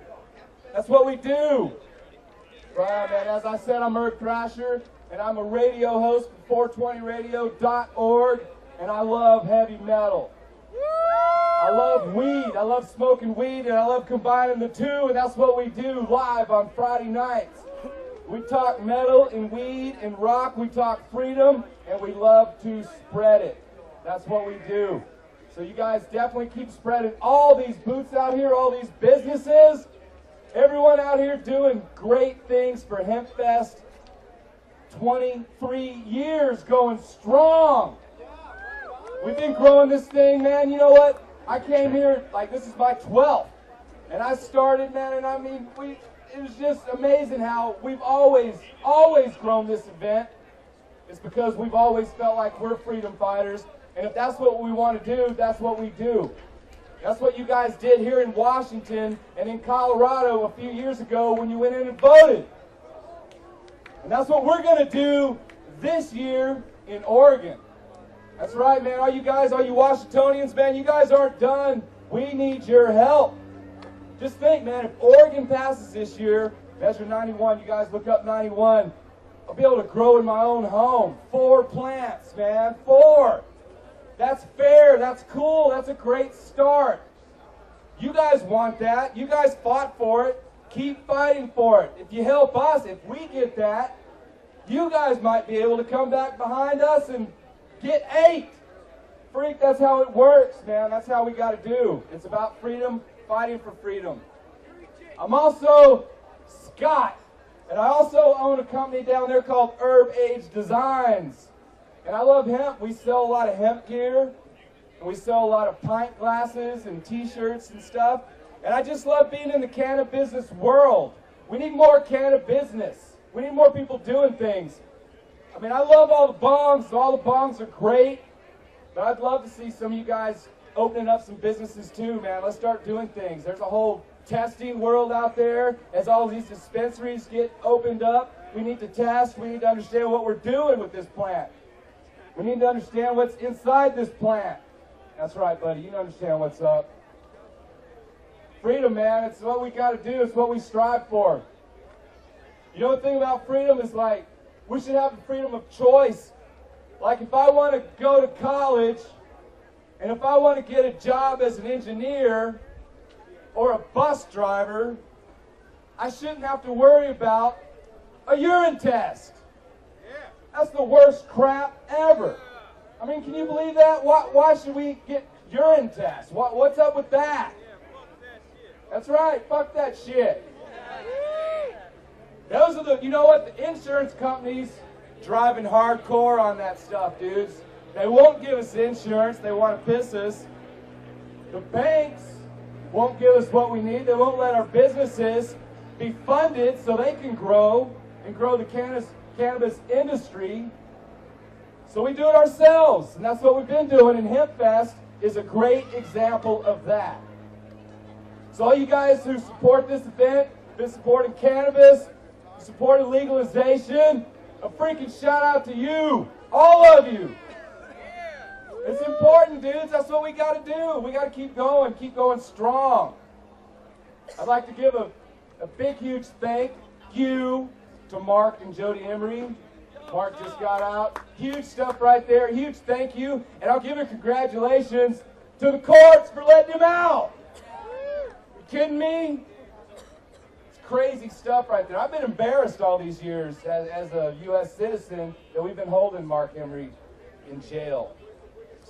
That's what we do. Right, man. As I said, I'm Urb Thrasher, and I'm a radio host for 420radio.org, and I love heavy metal. I love weed. I love smoking weed, and I love combining the two, and that's what we do live on Friday nights. We talk metal and weed and rock. We talk freedom, and we love to spread it. That's what we do. So you guys definitely keep spreading all these booths out here, all these businesses. Everyone out here doing great things for Hempfest. 23 years going strong. We've been growing this thing, man. You know what? I came here, like, this is my 12th. And I started, man, and I mean, it was just amazing how we've always grown this event. It's because we've always felt like we're freedom fighters. And if that's what we want to do, that's what we do. That's what you guys did here in Washington and in Colorado a few years ago when you went in and voted. And that's what we're going to do this year in Oregon. That's right, man. All you guys, all you Washingtonians, man, you guys aren't done. We need your help. Just think, man, if Oregon passes this year, Measure 91, you guys look up 91, I'll be able to grow in my own home. 4 plants, man. 4. That's fair. That's cool. That's a great start. You guys want that. You guys fought for it. Keep fighting for it. If you help us, if we get that, you guys might be able to come back behind us and get 8. Freak, that's how it works, man. That's how we got to do. It's about freedom, fighting for freedom. I'm also Scott, and I also own a company down there called Urb Age Designs. And I love hemp. We sell a lot of hemp gear, and we sell a lot of pint glasses and t-shirts and stuff. And I just love being in the cannabis business world. We need more Canada business. We need more people doing things. I mean, I love all the bongs. All the bongs are great. But I'd love to see some of you guys opening up some businesses too, man. Let's start doing things. There's a whole testing world out there. As all these dispensaries get opened up, we need to test. We need to understand what we're doing with this plant. We need to understand what's inside this plant. That's right, buddy. You understand what's up. Freedom, man. It's what we got to do. It's what we strive for. You know the thing about freedom is, like, we should have the freedom of choice. Like, if I want to go to college and if I want to get a job as an engineer or a bus driver, I shouldn't have to worry about a urine test. That's the worst crap ever. I mean, can you believe that? Why should we get urine tests? What's up with that? That's right, fuck that shit. Those are the, you know what, the insurance companies driving hardcore on that stuff, dudes. They won't give us insurance, they want to piss us. The banks won't give us what we need. They won't let our businesses be funded so they can grow and grow the cannabis industry. So we do it ourselves, and that's what we've been doing, and Hempfest is a great example of that. So all you guys who support this event, been supporting cannabis, supporting legalization, a freaking shout out to you, all of you. It's important, dudes. That's what we got to do. We got to keep going strong. I'd like to give a big, huge thank you to Mark and Jody Emery. Mark just got out. Huge stuff right there. Huge thank you. And I'll give a congratulations to the courts for letting him out. You kidding me? It's crazy stuff right there. I've been embarrassed all these years as a U.S. citizen that we've been holding Mark Emery in jail.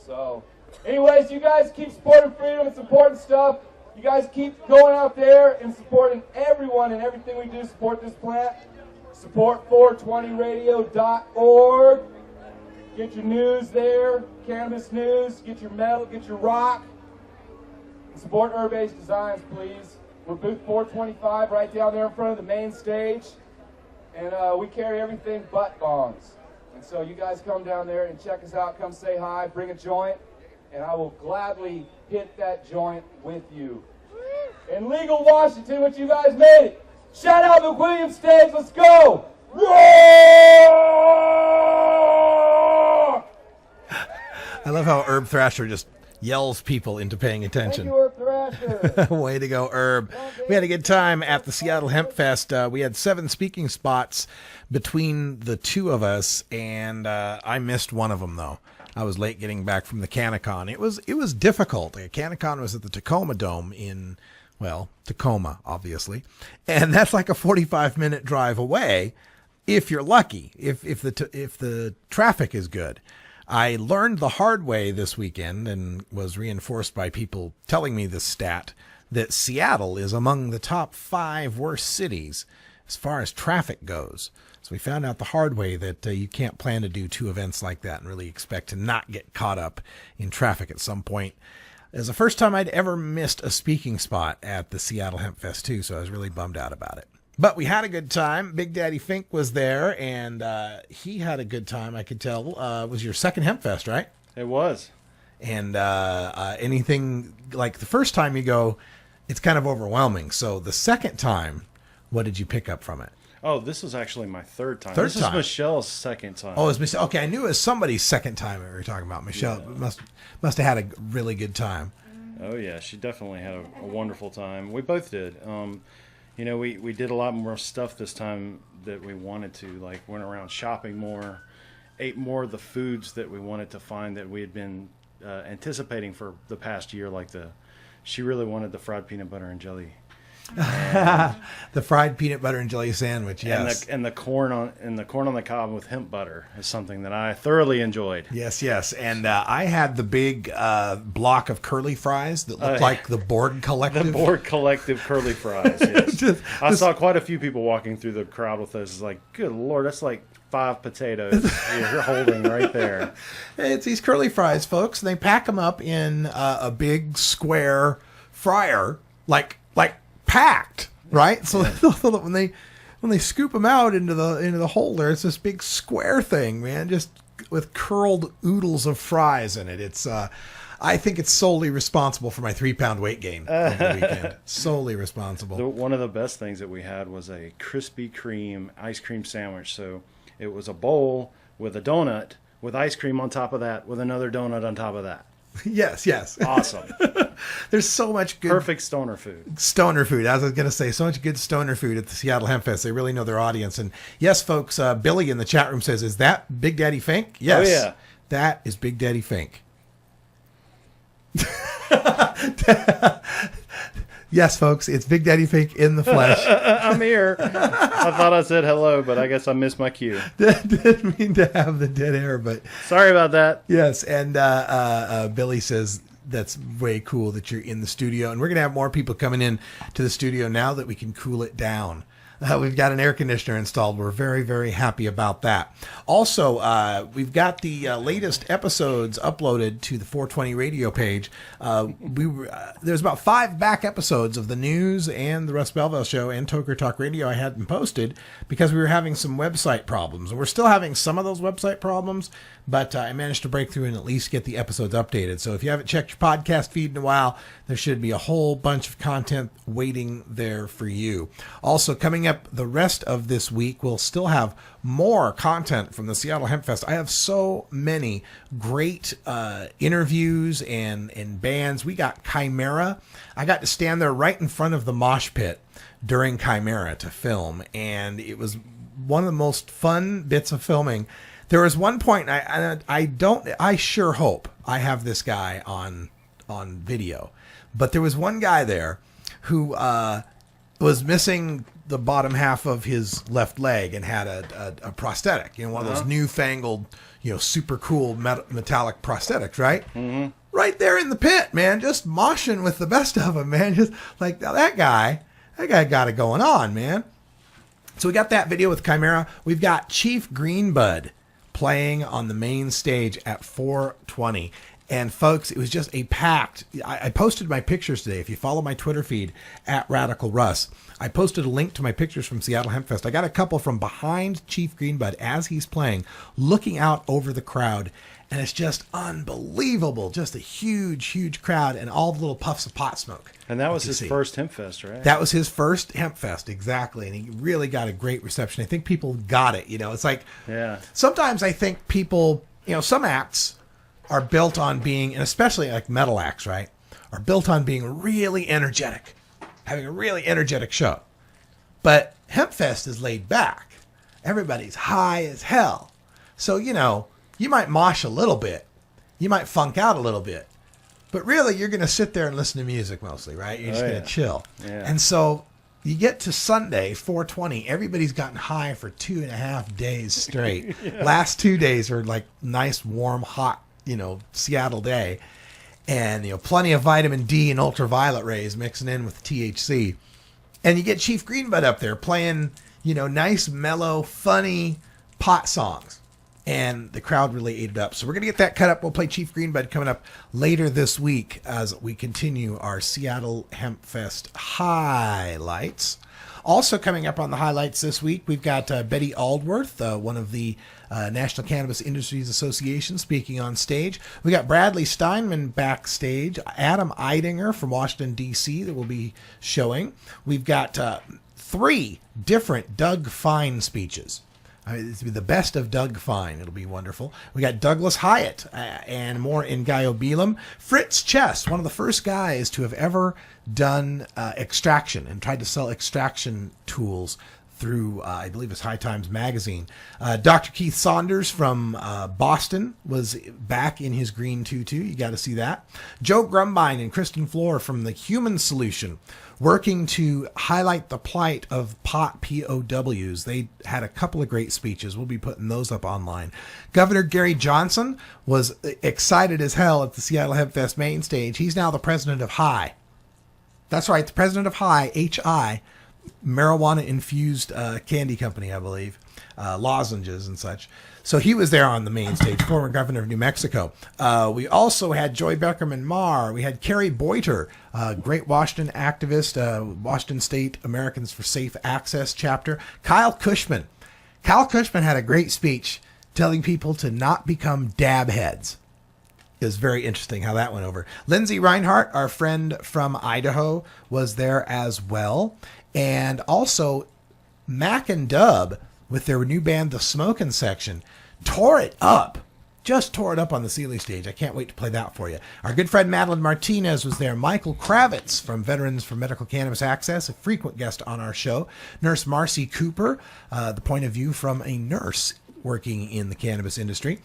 So, anyways, you guys keep supporting freedom. It's important stuff. You guys keep going out there and supporting everyone and everything we do. Support this plant. Support 420radio.org. Get your news there, cannabis news. Get your metal, get your rock. And support Urb Age Designs, please. We're booth 425 right down there in front of the main stage. And we carry everything but bongs. And so you guys come down there and check us out. Come say hi, bring a joint, and I will gladly hit that joint with you. In legal Washington, which you guys made it. Shout out to William Stage. Let's go. Roar! I love how Urb Thrasher just yells people into paying attention. Thank you, Urb Thrasher. Way to go, Urb. We had a good time at the Seattle Hempfest. We had 7 speaking spots between the two of us, and I missed one of them, though. I was late getting back from the CannaCon. It was difficult. CannaCon was at the Tacoma Dome in, well, Tacoma, obviously. And that's like a 45-minute drive away if you're lucky, if the traffic is good. I learned the hard way this weekend and was reinforced by people telling me this stat that Seattle is among the top 5 worst cities as far as traffic goes. So we found out the hard way that you can't plan to do 2 events like that and really expect to not get caught up in traffic at some point. It was the first time I'd ever missed a speaking spot at the Seattle Hempfest too, so I was really bummed out about it. But we had a good time. Big Daddy Fink was there, and he had a good time, I could tell. It was your second Hempfest, right? It was. And anything, like the first time you go, it's kind of overwhelming. So the second time, what did you pick up from it? Oh, this was actually my third time. Third this time. is Michelle's second time. Oh, it was Michelle. Okay, I knew it was somebody's second time we were talking about. Michelle must have had a really good time. Oh, yeah. She definitely had a wonderful time. We both did. You know, we did a lot more stuff this time that we wanted to. Like, went around shopping more, ate more of the foods that we wanted to find that we had been anticipating for the past year. Like she really wanted the fried peanut butter and jelly. The fried peanut butter and jelly sandwich, yes. And the corn on the cob with hemp butter is something that I thoroughly enjoyed. Yes. And I had the big block of curly fries that looked like the Borg Collective. The Borg Collective curly fries, yes. I saw quite a few people walking through the crowd with those. It's like, good Lord, that's like 5 potatoes you're holding right there. It's these curly fries, folks. And they pack them up in a big square fryer, like packed. right? So that when they scoop them out into the holder, it's this big square thing, man, just with curled oodles of fries in it. It's I think it's solely responsible for my 3-pound weight gain over the weekend. Solely responsible. One of the best things that we had was a Krispy Kreme ice cream sandwich. So it was a bowl with a donut with ice cream on top of that with another donut on top of that. Yes. Awesome. There's so much good... Perfect stoner food. Stoner food. As I was going to say, so much good stoner food at the Seattle Hempfest. They really know their audience. And yes, folks, Billy in the chat room says, is that Big Daddy Fink? Yes. Oh, yeah. That is Big Daddy Fink. Yes, folks, it's Big Daddy Fink in the flesh. I'm here. I thought I said hello, but I guess I missed my cue. Didn't mean to have the dead air, but sorry about that. Yes, and Billy says that's way cool that you're in the studio, and we're gonna have more people coming in to the studio now that we can cool it down. We've got an air conditioner installed. We're very, very happy about that. Also, we've got the latest episodes uploaded to the 420 radio page. There's about 5 back episodes of the news and the Russ Belville Show and Toker Talk Radio I hadn't posted because we were having some website problems. And we're still having some of those website problems, but I managed to break through and at least get the episodes updated. So if you haven't checked your podcast feed in a while, there should be a whole bunch of content waiting there for you. Also, coming up the rest of this week, we'll still have more content from the Seattle Hempfest. I have so many great interviews and bands. We got Chimera. I got to stand there right in front of the mosh pit during Chimera to film, and it was one of the most fun bits of filming. There was one point I sure hope I have this guy on video, but there was one guy there who was missing the bottom half of his left leg and had a prosthetic, one of those newfangled, super cool metallic prosthetics, right? Mm-hmm. Right there in the pit, man, just moshing with the best of them, man. Just like that guy got it going on, man. So we got that video with Chimera. We've got Chief Greenbud playing on the main stage at 420. And folks, it was just a packed. I posted my pictures today. If you follow my Twitter feed at Radical Russ, I posted a link to my pictures from Seattle Hempfest. I got a couple from behind Chief Greenbud as he's playing, looking out over the crowd. And it's just unbelievable. Just a huge, huge crowd and all the little puffs of pot smoke. And that was his first Hempfest, right? That was his first Hempfest, exactly. And he really got a great reception. I think people got it. It's like, sometimes I think people, some acts are built on being, and especially like metal acts, right, are built on being really energetic, having a really energetic show. But Hempfest is laid back. Everybody's high as hell. So, you might mosh a little bit. You might funk out a little bit. But really, you're going to sit there and listen to music mostly, right? You're just going to chill. Yeah. And so you get to Sunday, 420, everybody's gotten high for 2.5 days straight. Last 2 days are like nice, warm, hot, Seattle day. And, plenty of vitamin D and ultraviolet rays mixing in with THC. And you get Chief Greenbud up there playing, nice, mellow, funny pot songs. And the crowd really ate it up. So we're going to get that cut up. We'll play Chief Greenbud coming up later this week as we continue our Seattle Hempfest highlights. Also coming up on the highlights this week, we've got Betty Aldworth, one of the National Cannabis Industries Association, speaking on stage. We got Bradley Steinman backstage, Adam Eidinger from Washington, D.C. that will be showing. We've got 3 different Doug Fine speeches. It's the best of Doug Fine. It'll be wonderful. We got Douglas Hyatt and more in Guyo Belam. Fritz Chess, one of the first guys to have ever done extraction and tried to sell extraction tools through, I believe it's High Times Magazine. Dr. Keith Saunders from Boston was back in his green tutu. You got to see that. Joe Grumbine and Kristen Floor from The Human Solution, working to highlight the plight of pot POWs. They had a couple of great speeches. We'll be putting those up online. Governor Gary Johnson was excited as hell at the Seattle Hempfest main stage. He's now the president of High. That's right, the president of High, H.I., marijuana-infused candy company, I believe, lozenges and such. So he was there on the main stage, former governor of New Mexico. We also had Joy Beckerman Maher. We had Carrie Boiter, great Washington activist, Washington State Americans for Safe Access chapter. Kyle Cushman. Kyle Cushman had a great speech telling people to not become dab heads. It was very interesting how that went over. Lindsay Reinhardt, our friend from Idaho, was there as well. And also Mac and Dub, with their new band, The Smokin' Section, tore it up. Just tore it up on the Sealy stage. I can't wait to play that for you. Our good friend Madeline Martinez was there. Michael Kravitz from Veterans for Medical Cannabis Access, a frequent guest on our show. Nurse Marcy Cooper, the point of view from a nurse working in the cannabis industry.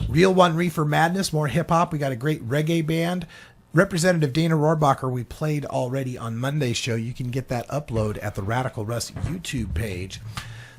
Real One Reefer Madness, more hip-hop. We got a great reggae band. Representative Dana Rohrbacher, we played already on Monday's show. You can get that upload at the Radical Russ YouTube page.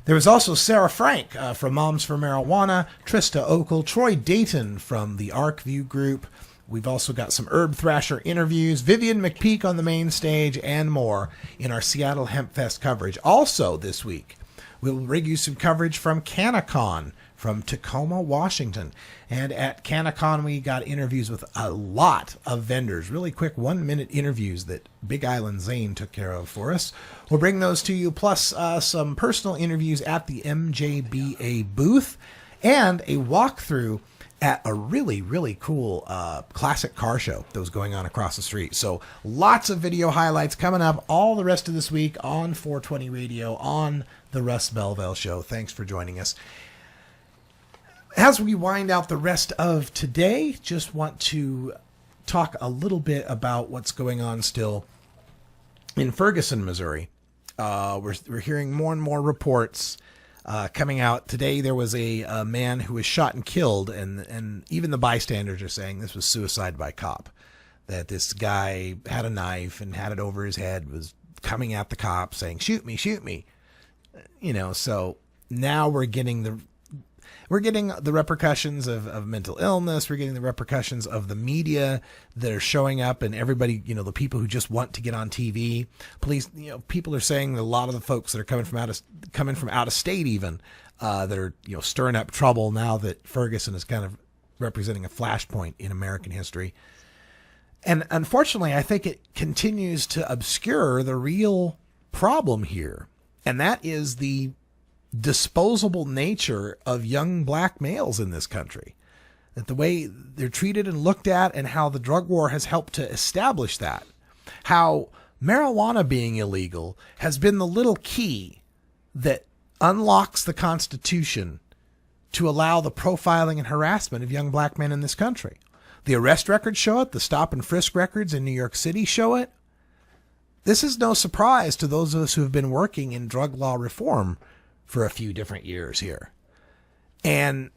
There was also Sarah Frank from Moms for Marijuana, Trista Okel, Troy Dayton from the Arcview Group. We've also got some Urb Thrasher interviews, Vivian McPeak on the main stage, and more in our Seattle Hempfest coverage. Also this week, we'll bring you some coverage from CannaCon from Tacoma, Washington. And at CannaCon, we got interviews with a lot of vendors. Really quick 1-minute interviews that Big Island Zane took care of for us. We'll bring those to you, plus some personal interviews at the MJBA booth and a walkthrough at a really, really cool classic car show that was going on across the street. So lots of video highlights coming up all the rest of this week on 420 Radio, on the Russ Belville Show. Thanks for joining us. As we wind out the rest of today, just want to talk a little bit about what's going on still in Ferguson, Missouri. We're hearing more and more reports coming out. Today there was a man who was shot and killed, and even the bystanders are saying this was suicide by cop, that this guy had a knife and had it over his head, was coming at the cop saying, shoot me, shoot me. You know, so now we're getting the repercussions of mental illness. We're getting the repercussions of the media that are showing up, and everybody, you know, the people who just want to get on TV. Police, you know, people are saying that a lot of the folks that are coming from out of state, even that are, you know, stirring up trouble now that Ferguson is kind of representing a flashpoint in American history. And unfortunately, I think it continues to obscure the real problem here, and that is the disposable nature of young black males in this country, that the way they're treated and looked at, and how the drug war has helped to establish that, how marijuana being illegal has been the little key that unlocks the Constitution to allow the profiling and harassment of young black men in this country. The arrest records show it. The stop and frisk records in New York City show it. This is no surprise to those of us who have been working in drug law reform for a few different years here. And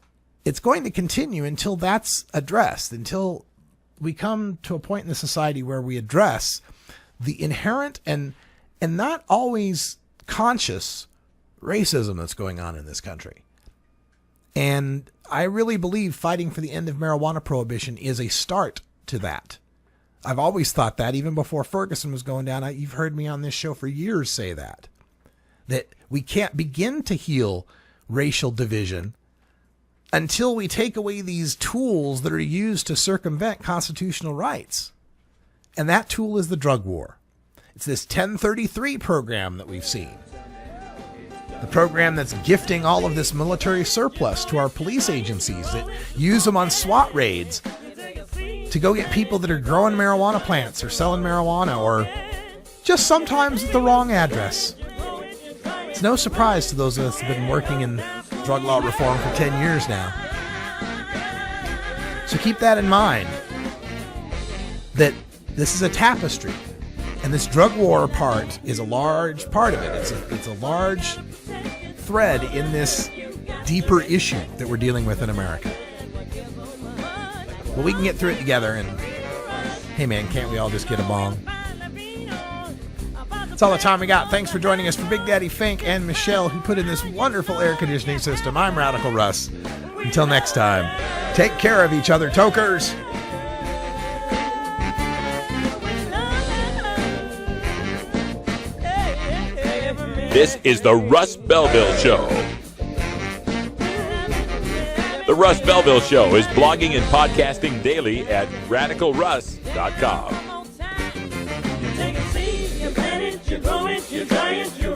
it's going to continue until that's addressed, until we come to a point in the society where we address the inherent and not always conscious racism that's going on in this country. And I really believe fighting for the end of marijuana prohibition is a start to that. I've always thought that, even before Ferguson was going down. You've heard me on this show for years say that we can't begin to heal racial division until we take away these tools that are used to circumvent constitutional rights. And that tool is the drug war. It's this 1033 program that we've seen. The program that's gifting all of this military surplus to our police agencies that use them on SWAT raids to go get people that are growing marijuana plants or selling marijuana, or just sometimes at the wrong address. It's no surprise to those of us who have been working in drug law reform for 10 years now. So keep that in mind, that this is a tapestry, and this drug war part is a large part of it. It's a large thread in this deeper issue that we're dealing with in America. Well, we can get through it together, and hey man, can't we all just get a bong? That's all the time we got. Thanks for joining us. For Big Daddy Fink and Michelle, who put in this wonderful air conditioning system, I'm Radical Russ. Until next time, take care of each other, tokers. This is the Russ Belville Show. The Russ Belville Show is blogging and podcasting daily at radicalruss.com. You plant it, you grow it, you dry it, you